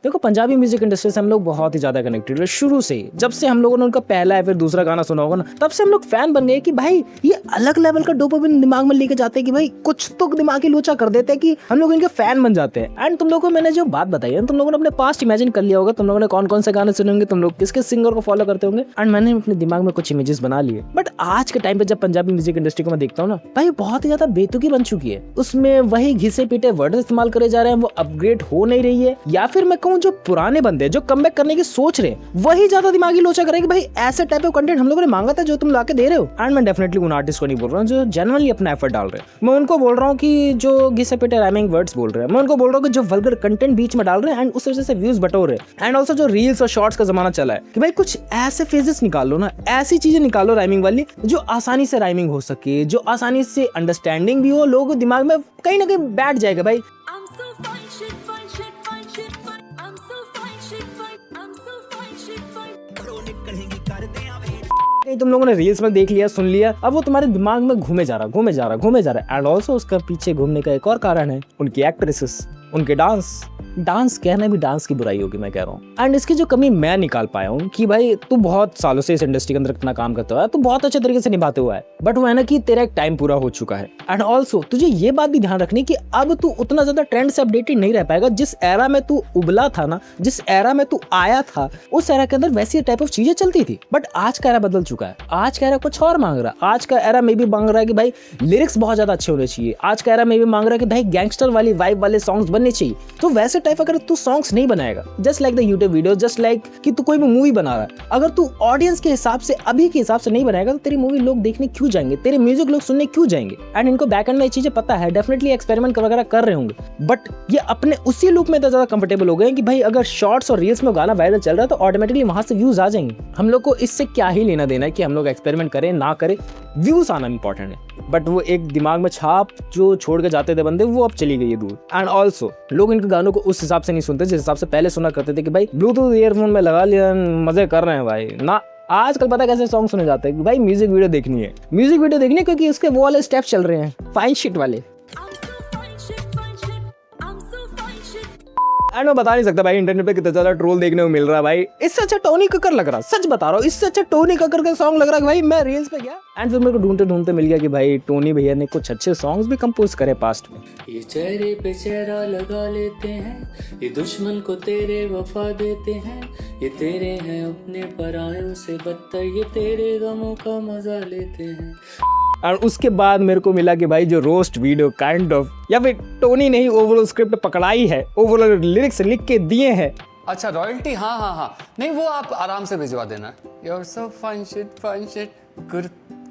देखो Punjabi music industry से हम लोग बहुत ही ज्यादा कनेक्टेड है शुरू से ही। जब से हम लोगों ने उनका पहला या फिर दूसरा गाना सुना होगा ना, तब से हम लोग फैन बन गए कि भाई ये अलग लेवल का डोपामिन दिमाग में लेके जाते हैं कि भाई कुछ तो दिमागी लोचा कर देते हैं कि हम लोग इनके फैन बन जाते हैं। एंड तुम लोगों को मैंने जो बात बताई है, तुम लोगों ने अपने पास्ट इमेजिन कर लिया होगा, तुम लोगों ने कौन कौन से गाने सुने होंगे, तुम लोग किस किस सिंगर को फॉलो करते होंगे। एंड मैंने अपने दिमाग में कुछ इमेजेस बना लिए। बट आज के टाइम पे जब पंजाबी म्यूजिक इंडस्ट्री को मैं देखता हूँ ना, भाई बहुत ही ज्यादा बेतुकी बन चुकी है। उसमें वही घिसे पीटे वर्ड इस्तेमाल करे जा रहे हैं, वो अपग्रेड हो नहीं रही है। या फिर मैं कहूँ जो पुराने बंदे जो कमबैक करने की सोच रहे हैं, वही ज्यादा दिमागी लोचा करेंगे भाई ऐसे टाइप ऑफ कंटेंट हम लोगों ने मांगा था जो तुम लाके दे रहे हो। एंड मैं डेफिनेटली उन आर्टिस्ट को नहीं बोल रहा हूँ जो जेन्युइनली अपना एफर्ट डाल रहे हैं। मैं उनको बोल रहा हूँ कि जो घिसे पीटे राइमिंग वर्ड्स बोल रहे हैं, मैं उनको बोल रहा हूँ कि जो वल्गर कंटेंट बीच में डाल रहे हैं एंड उस वजह से व्यूज बटोर रहे हैं। एंड ऑल्सो जो रील्स और शॉर्ट्स का जमाना चला है कि भाई कुछ ऐसे फेजेस निकाल लो ना, ऐसी चीजें निकालो राइमिंग वाली जो आसानी से राइमिंग हो सके, जो आसानी से अंडरस्टैंडिंग भी हो, लोगों के दिमाग में कहीं ना कहीं बैठ जाएगा भाई। तुम लोगों ने रील्स में देख लिया, सुन लिया, अब वो तुम्हारे दिमाग में घूमे जा रहा। एंड ऑल्सो उसका पीछे घूमने का एक और कारण है उनकी एक्ट्रेसेस, उनके डांस कहना भी डांस की बुराई होगी मैं कह रहा हूँ। एंड इसकी जो कमी मैं निकाल पाया हूँ कि भाई तू बहुत सालों से इस इंडस्ट्री के अंदर इतना काम करता है, तू बहुत अच्छे तरीके से निभाते हुआ है, बट वो है ना कि तेरा एक टाइम पूरा हो चुका है। एंड ऑल्सो तुझे ये बात भी ध्यान रखनी कि अब तू उतना ज्यादा ट्रेंड से अपडेटेड नहीं रह पाएगा। जिस एरा में तू उबला था ना, जिस एरा में तू आया था, उस एरा के अंदर वैसी टाइप ऑफ चीजें चलती थी। बट आज का एरा बदल चुका है, आज का एरा कुछ और मांग रहा है। आज का एरा में भी मांग रहा है कि भाई लिरिक्स बहुत ज्यादा अच्छे होने चाहिए। आज का एरा में भी मांग रहा है कि भाई गैंगस्टर वाली वाइब वाले सॉन्ग्स बनने चाहिए। तो वैसे टाइप अगर तू सॉन्ग्स नहीं बनाएगा, just like the YouTube video, just like कि तू कोई भी मूवी बना रहा है, अगर तू ऑडियंस के हिसाब से अभी के हिसाब से नहीं बनाएगा तो तेरी मूवी लोग देखने क्यों जाएंगे, तेरे म्यूजिक लोग सुनने क्यों जाएंगे। एंड इनको बैक एंड में ये चीजें पता है, डेफिनेटली एक्सपेरिमेंट वगैरह कर रहे होंगे, बट ये अपने उसी लूप में इतना ज्यादा कंफर्टेबल हो गए कि भाई अगर शॉर्ट्स और रील्स में गाना वायरल चल रहा है तो ऑटोमेटिकली वहां से व्यूज आ जाएंगे। हम लोग को इससे क्या ही लेना देना है कि हम लोग एक्सपेरिमेंट करें ना करें, व्यूज आना इंपॉर्टेंट है। बट वो एक दिमाग में छाप जो छोड़ के जाते थे बंदे, वो अब चली गई है दूर। एंड ऑल्सो लोग इनके गानों को उस हिसाब से नहीं सुनते जिस हिसाब से पहले सुना करते थे कि भाई ब्लूटूथ ईयरफोन में लगा लिया, मजे कर रहे हैं भाई ना। आजकल पता कैसे सॉन्ग सुने जाते हैं कि भाई म्यूजिक वीडियो देखनी है क्योंकि उसके वो वाले स्टेप चल रहे हैं, फाइन शिट वाले। एंड मैं बता नहीं सकता भाई इंटरनेट पे कितना ज्यादा ट्रोल देखने को मिल रहा है भाई। इससे अच्छा टोनी कक्कर लग रहा, सच बता रहा हूँ, इससे अच्छा टोनी कक्कर का सॉन्ग लग रहा है भाई। मैं रील्स पे गया एंड फिर मेरे को ढूंढते मिल गया कि भाई टोनी भैया ने कुछ अच्छे सॉन्ग्स भी कंपोज करे पास्ट में। ये चेहरे पे चेहरा लगा लेते हैं, ये दुश्मन को तेरे वफा देते हैं, ये तेरे हैं अपने परायों से बदतर, ये तेरे गमों का मजा लेते हैं। और उसके बाद मेरे को मिला कि भाई जो रोस्ट वीडियो काइंड ऑफ, या फिर टोनी ने ही ओवरऑल स्क्रिप्ट पकड़ाई है, ओवरऑल लिरिक्स लिख के दिए हैं। अच्छा रॉयल्टी, हाँ नहीं वो आप आराम से भिजवा देना। You're so fine shit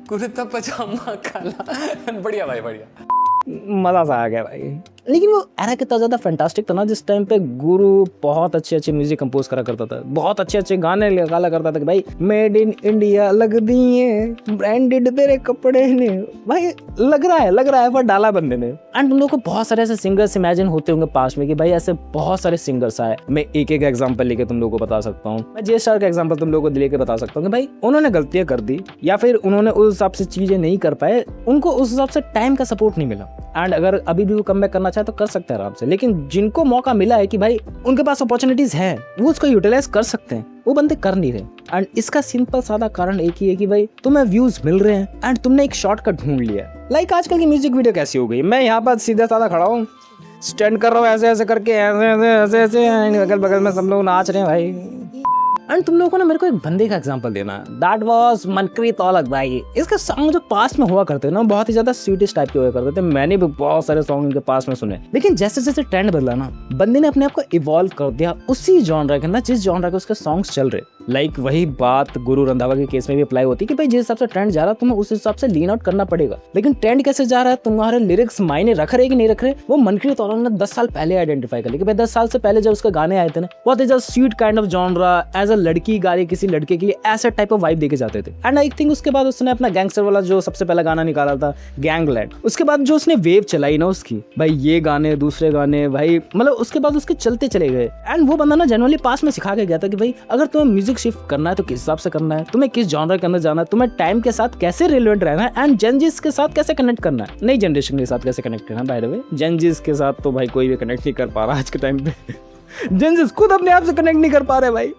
kurta पजामा काला बढ़िया भाई, बढ़िया मजा सा आ गया भाई। लेकिन वो एरा कितना ज्यादा फैंटास्टिक था ना, जिस टाइम पे गुरु बहुत अच्छे म्यूजिक कंपोज करा करता था, बहुत अच्छे गाने निकाला करता था कि भाई मेड इन इंडिया लग दिए, ब्रांडेड तेरे कपड़े ने, भाई लग रहा है पर डाला बंदे ने। एंड तुम लोग को बहुत सारे ऐसे सिंगर्स इमेजिन होते होंगे पास में कि भाई ऐसे बहुत सारे सिंगर्स आए। मैं एक एग्जांपल लेके तुम लोगों को बता सकता हूँ। मैं जे स्टार का एग्जांपल तुम लोगों को लेके बता सकता हूँ कि भाई उन्होंने गलतियां कर दी या फिर उन्होंने उस हिसाब से चीजें नहीं कर पाए, उनको उस हिसाब से टाइम का सपोर्ट नहीं मिला। एंड अगर अभी भी वो कमबैक करना चाहे तो कर सकते हैं आराम से, लेकिन जिनको मौका मिला है कि भाई उनके पास अपॉर्चुनिटीज है, वो उसको यूटिलाइज कर सकते हैं, वो बंदे कर नहीं रहे। एंड इसका सिंपल सादा कारण एक ही है कि भाई तुम्हें व्यूज मिल रहे हैं एंड तुमने एक शॉर्टकट ढूंढ लिया। लाइक आजकल की म्यूजिक वीडियो कैसी हो गई, मैं यहाँ पर सीधा साधा खड़ा हूँ, स्टैंड कर रहा हूँ ऐसे करके, ऐसे अगल बगल में सब लोग नाच रहे हैं भाई। एंड तुम लोगों को ना मेरे को एक बंदे का एग्जांपल देना है, दैट वाज मनप्रीत औलख भाई। इसका सॉन्ग जो पास्ट में हुआ करते ना, बहुत ही ज्यादा स्वीटिश टाइप के हुआ करते थे। मैंने भी बहुत सारे सॉन्ग इनके पास में सुने, लेकिन जैसे जैसे ट्रेंड बदला ना, बंदे ने अपने आप को इवॉल्व कर दिया उसी जॉनर के अंदर जिस जॉनर के उसके सॉन्ग्स चल रहे। लाइक वही बात गुरु रंधावा के केस में भी अप्लाई होती है कि भाई जिस हिसाब से ट्रेंड जा रहा है तुम्हें उस हिसाब से लीन आउट करना पड़ेगा। लेकिन ट्रेंड कैसे जा रहा है, तुम्हारे लिरिक्स मायने रख रहे कि नहीं रख रहे, वो मनप्रीत औलख ने 10 साल पहले आइडेंटिफाई कर लिया कि भाई 10 साल से पहले जब उसके गाने आए थे ना, बहुत ही sweet kind of genre, as a लड़की गा रही किसी लड़के के लिए, ऐसा टाइप ऑफ वाइब देके जाते थे। एंड आई थिंक उसके बाद उसने अपना गैंगस्टर वाला जो सबसे पहला गाना निकाला था गैंगलैंड, उसके बाद जो उसने वेव चलाई ना उसकी, भाई ये गाने दूसरे गाने भाई, मतलब उसके बाद उसके चलते चले गए। एंड वो बंदा ना जनरली पास में सिखा के गया था कि भाई अगर तुम्हें म्यूजिक शिफ्ट करना है तो किस हिसाब से करना है, तुम्हें किस जॉनर के अंदर जाना है, तुम्हें टाइम के साथ कैसे रिलेवेंट रहना है एंड जेनजीज के साथ कैसे कनेक्ट करना है, नई जनरेशन के साथ कैसे कनेक्ट करना है। बाय द वे जेनजीज के साथ तो भाई कोई भी कनेक्ट नहीं कर पा रहा आज के टाइम पे। जेंजिस खुद अपने आप से कनेक्ट नहीं कर पा रहे भाई।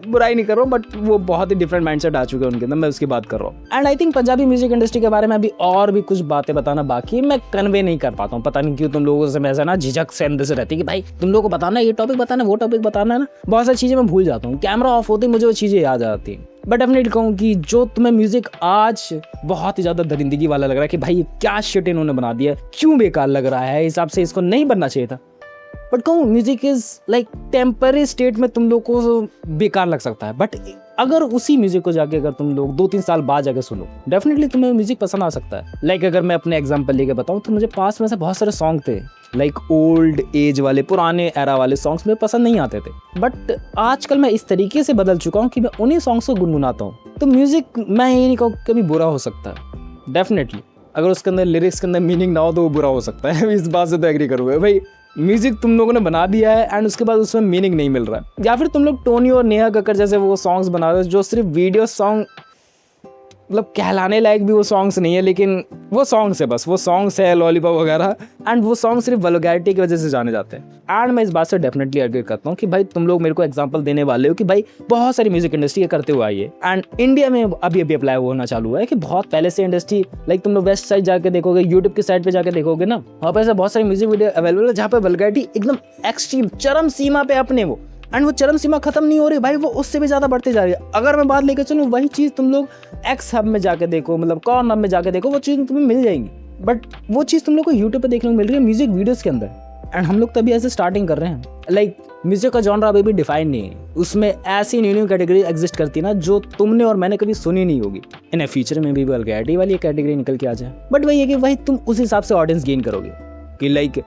बुराई नहीं कर रहा हूँ, बट वो बहुत ही डिफरेंट माइंडसेट आ चुके हैं उनके अंदर, मैं उसकी बात कर रहा हूँ। And I think Punjabi music industry के बारे में अभी और भी कुछ बातें बताना बाकी है, मैं कन्वे नहीं कर पाता हूँ। पता नहीं क्यों तुम लोगों से मैं ऐसा ना झिझक से अंदर से रहती है कि भाई तुम लोगों को बताना, ये टॉपिक बताना, वो टॉपिक बताना है ना, बहुत सारी चीज़ें मैं भूल जाता हूँ। कैमरा ऑफ होते ही मुझे वो चीज़ें याद आ जाती हैं। बट डेफिनेटली कहूँ कि जो तुम्हें म्यूजिक आज बहुत ही ज़्यादा दरिंदगी वाला लग रहा है कि भाई क्या शिट इन्होंने बना दिया, क्यों बेकार लग रहा है, हिसाब से इसको नहीं बनना चाहिए था। बट कहूँ music is like temporary state में तुम लोग को बेकार लग सकता है, बट अगर उसी म्यूजिक को जाके अगर तुम लोग 2-3 साल बाद जाके सुनो, डेफिनेटली तुम्हें म्यूजिक पसंद आ सकता है। लाइक अगर मैं अपने एग्जांपल लेके बताऊँ तो मुझे पास में से बहुत सारे सॉन्ग थे, लाइक ओल्ड एज वाले, पुराने एरा वाले सॉन्ग्स मुझे पसंद नहीं आते थे। बट आजकल मैं इस तरीके से बदल चुका हूँ कि मैं उन्हीं सॉन्ग्स को गुनगुनाता हूँ। तो म्यूजिक मैं ये नहीं कहूँ कभी बुरा हो सकता है। डेफिनेटली अगर उसके अंदर लिरिक्स के अंदर मीनिंग ना हो तो वो बुरा हो सकता है। इस बात से तो एग्री करूँगा भाई। म्यूजिक तुम लोगों ने बना दिया है एंड उसके बाद उसमें मीनिंग नहीं मिल रहा है, या फिर तुम लोग टोनी और नेहा कक्कर जैसे वो सॉन्ग्स बना रहे हो जो सिर्फ वीडियो सॉन्ग, मतलब कहलाने लायक भी वो सॉन्ग्स नहीं है, लेकिन वो सॉन्ग्स है, बस वो सॉन्ग्स है लॉलीपॉप वगैरह, एंड वो सॉन्ग सिर्फ वल्गैरिटी की वजह से जाने जाते हैं। एंड मैं इस बात से डेफिनेटली एग्री करता हूँ कि भाई तुम लोग मेरे को एग्जांपल देने वाले हो कि भाई बहुत सारी म्यूजिक इंडस्ट्री करते हुए आई है, एंड इंडिया में अभी अभी अप्लाई होना चालू हुआ है कि बहुत पहले से इंडस्ट्री, लाइक तुम लोग वेस्ट साइड जाके देखोगे, यूट्यूब की साइड पे जाके देखोगे ना, वहाँ पर ऐसे बहुत सारी म्यूजिक वीडियो अवेलेबल है जहाँ पे वल्गैरिटी एकदम एक्सट्रीम चरम सीमा पे अपने वो, एंड वो चरम सीमा खत्म नहीं हो रही भाई, वो उससे भी ज़्यादा बढ़ते जा रही है। अगर मैं बात लेकर चलूँ, वही चीज़ तुम लोग एक्स हब में जाके देखो, मतलब कॉर्न हब में जाके देखो, वो चीज़ तुम्हें मिल जाएंगी। बट वो चीज़ तुम लोग को यूट्यूब पे देखने को मिल रही है म्यूजिक वीडियोज़ के अंदर, एंड हम लोग तभी ऐसे स्टार्टिंग कर रहे हैं। लाइक म्यूजिक का जॉनर अभी भी डिफाइन नहीं है, उसमें ऐसी न्यू कैटेगरी एग्जिस्ट करती है ना जो तुमने और मैंने कभी सुनी नहीं होगी। इन फ्यूचर में भी वल्गैरिटी वाली कैटेगरी निकल के आ जाए, बट वही है कि भाई तुम उस हिसाब से ऑडियंस गेन करोगे कि लाइक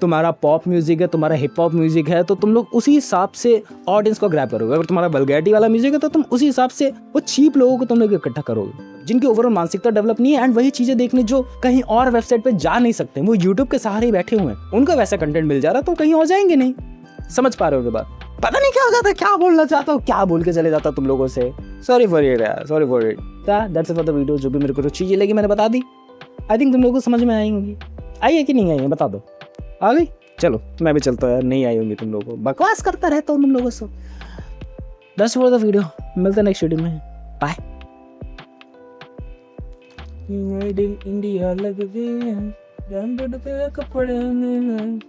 तुम्हारा पॉप म्यूजिक है, तुम्हारा हिप हॉप म्यूजिक है, तो तुम लोग उसी हिसाब से ऑडियंस को ग्रैब करोगे। अगर तुम्हारा वल्गैरिटी वाला म्यूजिक है तो तुम उसी हिसाब से वो चीप लोगों को तुम लोग इकट्ठा करोगे जिनकी ओवरऑल मानसिकता डेवलप नहीं है, एंड वही चीजें देखने जो कहीं और वेबसाइट पे जा नहीं सकते, वो यूट्यूब के सहारे ही बैठे हुए हैं, उनका वैसा कंटेंट मिल जा रहा है, तुम कहीं और जाएंगे नहीं। समझ पा रहे हो बात? पता नहीं क्या हो जाता है, क्या बोलना चाहता हूँ, क्या बोल के चले जाता तुम लोगों से। सॉरी फॉर इट यार, sorry for it. That's it for the video. जो भी मेरे को चीजें लगी मैंने बता दी। आई थिंक तुम लोगों को समझ में आएंगी। आई है कि नहीं आई है बता दो। आ गई? चलो मैं भी चलता हूँ यार, नहीं आई होंगी तुम लोगों को, बकवास करता रहता हूँ तुम लोगों से। दैट्स फॉर द वीडियो, मिलते हैं नेक्स्ट वीडियो में, बाय। इंडिया लग गए कपड़े में।